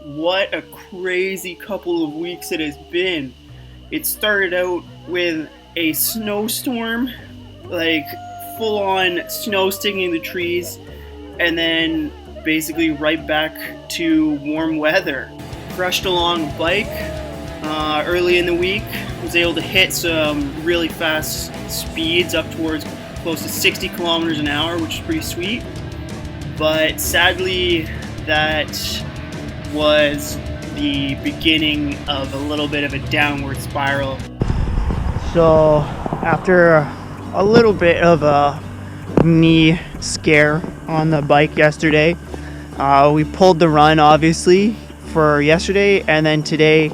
What a crazy couple of weeks it has been. It started out with a snowstorm, like full on snow sticking the trees, and then basically right back to warm weather. Rushed along a bike early in the week, was able to hit some really fast speeds up towards close to 60 kilometers an hour, which is pretty sweet. But sadly, that was the beginning of a little bit of a downward spiral. So after a little bit of a knee scare on the bike yesterday, we pulled the run obviously for yesterday, and then today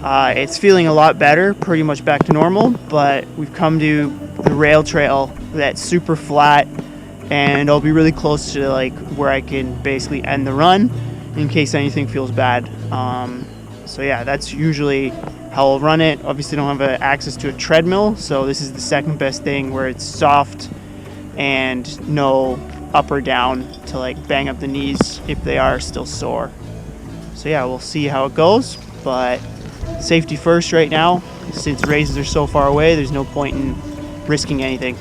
it's feeling a lot better, pretty much back to normal, but we've come to the rail trail that's super flat, and I'll be really close to like where I can basically end the run in case anything feels bad. So yeah, that's usually how I'll run it. Obviously don't have access to a treadmill, so this is the second best thing where it's soft and no up or down to like bang up the knees if they are still sore. So yeah, we'll see how it goes, but safety first right now. Since races are so far away, there's no point in risking anything.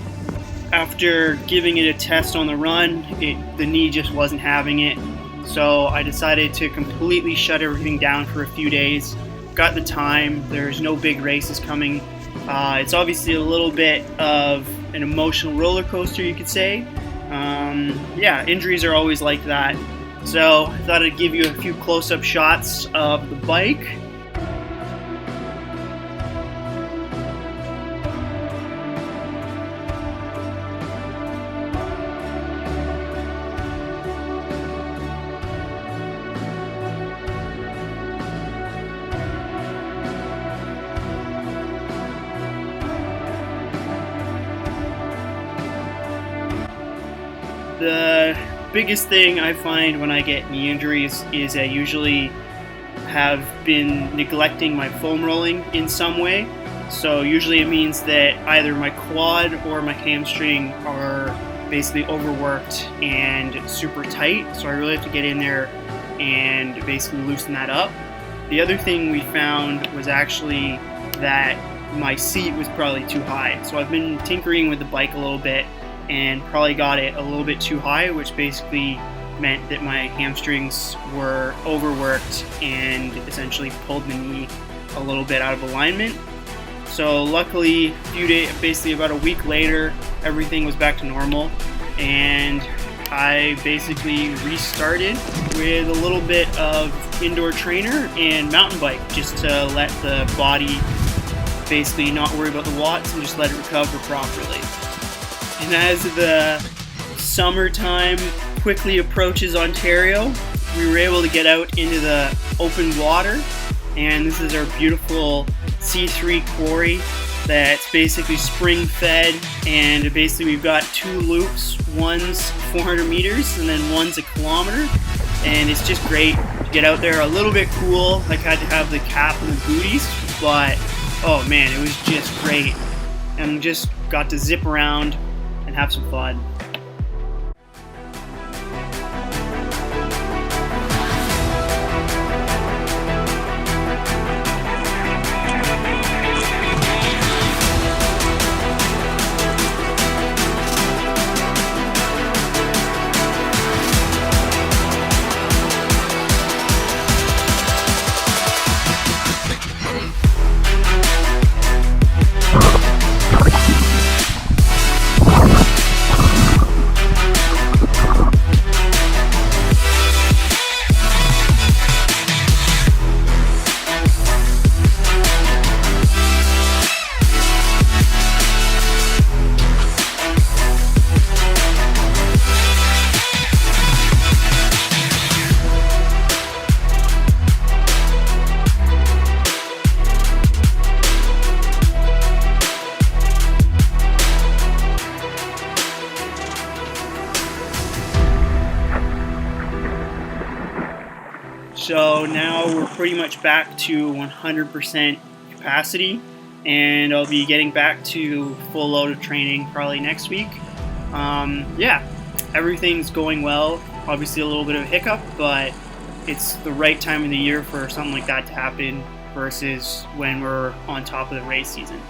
After giving it a test on the run, the knee just wasn't having it. So I decided to completely shut everything down for a few days. Got the time, there's no big races coming. It's obviously a little bit of an emotional roller coaster, you could say. Yeah, injuries are always like that. So I thought I'd give you a few close-up shots of the bike. The biggest thing I find when I get knee injuries is I usually have been neglecting my foam rolling in some way. So usually it means that either my quad or my hamstring are basically overworked and super tight. So I really have to get in there and basically loosen that up. The other thing we found was actually that my seat was probably too high. So I've been tinkering with the bike a little bit and probably got it a little bit too high, which basically meant that my hamstrings were overworked and essentially pulled the knee a little bit out of alignment. So luckily, a few days, basically about a week later, everything was back to normal, and I basically restarted with a little bit of indoor trainer and mountain bike just to let the body basically not worry about the watts and just let it recover properly. And as the summertime quickly approaches Ontario, we were able to get out into the open water, and this is our beautiful C3 quarry that's basically spring fed, and basically we've got two loops. One's 400 meters and then one's a kilometer, and it's just great to get out there. A little bit cool, like I had to have the cap and the booties, but oh man, it was just great, and just got to zip around and have some fun. So now we're pretty much back to 100% capacity, and I'll be getting back to full load of training probably next week. Yeah, everything's going well. Obviously a little bit of a hiccup, but it's the right time of the year for something like that to happen versus when we're on top of the race season.